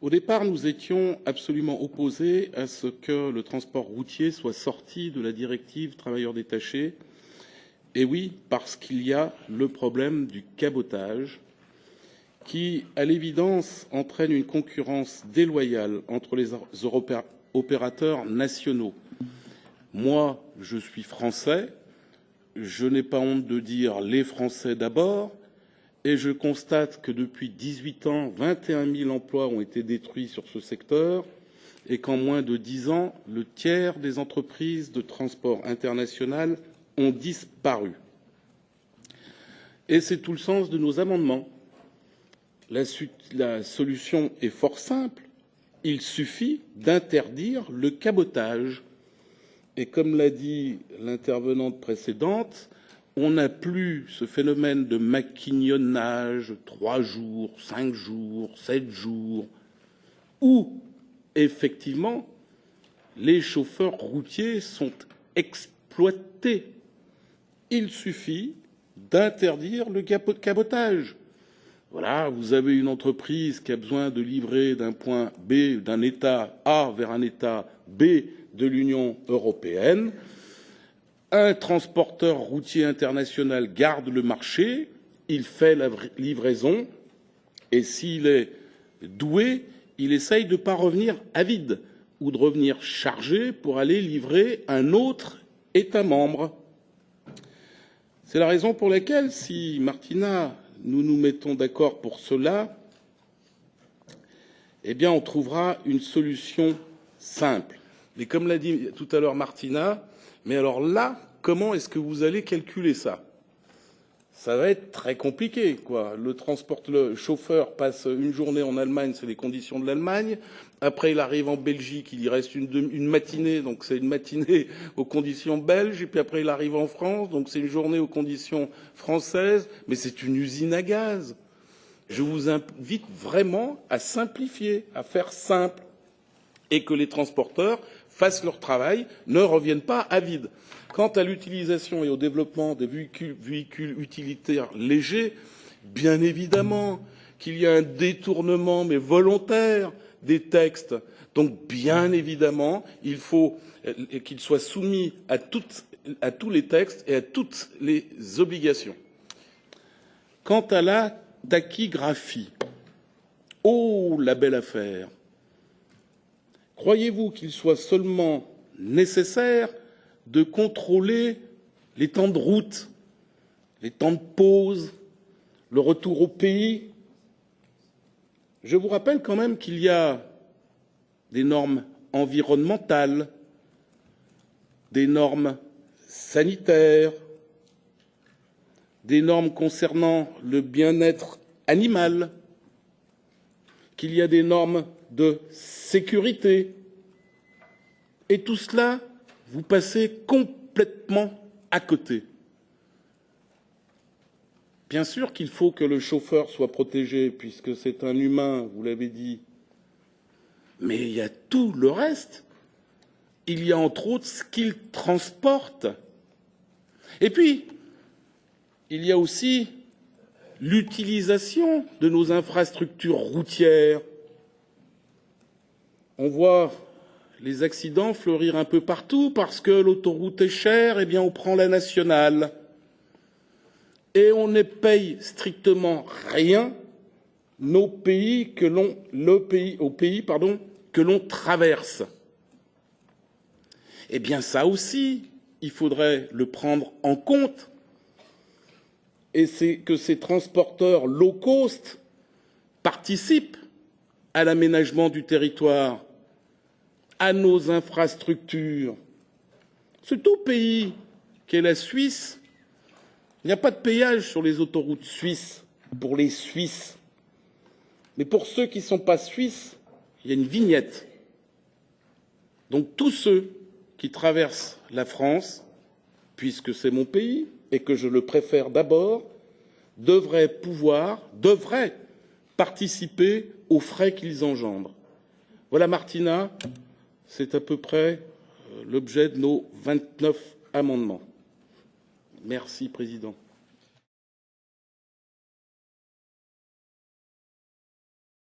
Au départ, nous étions absolument opposés à ce que le transport routier soit sorti de la directive travailleurs détachés. Et oui, parce qu'il y a le problème du cabotage qui, à l'évidence, entraîne une concurrence déloyale entre les opérateurs nationaux. Moi, je suis français, je n'ai pas honte de dire les Français d'abord, et je constate que depuis 18 ans, 21 000 emplois ont été détruits sur ce secteur et qu'en moins de 10 ans, le tiers des entreprises de transport international ont disparu. Et c'est tout le sens de nos amendements. La solution est fort simple. Il suffit d'interdire le cabotage. Et comme l'a dit l'intervenante précédente, on n'a plus ce phénomène de maquignonnage, 3 jours, 5 jours, 7 jours, où, effectivement, les chauffeurs routiers sont exploités. Il suffit d'interdire le cabotage. Voilà, vous avez une entreprise qui a besoin de livrer d'un point B, d'un État A vers un État B de l'Union européenne. Un transporteur routier international garde le marché, il fait la livraison, et s'il est doué, il essaye de ne pas revenir à vide ou de revenir chargé pour aller livrer un autre État membre. C'est la raison pour laquelle, si Martina, nous nous mettons d'accord pour cela, eh bien, on trouvera une solution simple. Mais comme l'a dit tout à l'heure Martina, mais alors là, comment est-ce que vous allez calculer ça? Ça va être très compliqué, quoi. Le chauffeur passe une journée en Allemagne, c'est les conditions de l'Allemagne. Après, il arrive en Belgique, il y reste une matinée, donc c'est une matinée aux conditions belges. Et puis après, il arrive en France, donc c'est une journée aux conditions françaises. Mais c'est une usine à gaz. Je vous invite vraiment à simplifier, à faire simple, et que les transporteurs fassent leur travail, ne reviennent pas à vide. Quant à l'utilisation et au développement des véhicules utilitaires légers, bien évidemment qu'il y a un détournement, mais volontaire, des textes. Donc, bien évidemment, il faut qu'ils soient soumis à tous les textes et à toutes les obligations. Quant à la tachygraphie, oh, la belle affaire! Croyez-vous qu'il soit seulement nécessaire de contrôler les temps de route, les temps de pause, le retour au pays? Je vous rappelle quand même qu'il y a des normes environnementales, des normes sanitaires, des normes concernant le bien-être animal, qu'il y a des normes de sécurité. Et tout cela, vous passez complètement à côté. Bien sûr qu'il faut que le chauffeur soit protégé, puisque c'est un humain, vous l'avez dit. Mais il y a tout le reste. Il y a entre autres ce qu'il transporte. Et puis, il y a aussi l'utilisation de nos infrastructures routières. On voit les accidents fleurir un peu partout parce que l'autoroute est chère, eh bien on prend la nationale. Et on ne paye strictement rien au pays que l'on traverse. Eh bien ça aussi, il faudrait le prendre en compte. Et c'est que ces transporteurs low cost participent à l'aménagement du territoire, à nos infrastructures. Ce tout pays qu'est la Suisse, il n'y a pas de péage sur les autoroutes suisses pour les Suisses. Mais pour ceux qui ne sont pas suisses, il y a une vignette. Donc tous ceux qui traversent la France, puisque c'est mon pays et que je le préfère d'abord, devraient participer aux frais qu'ils engendrent. Voilà, Martina, c'est à peu près l'objet de nos 29 amendements. Merci, Président.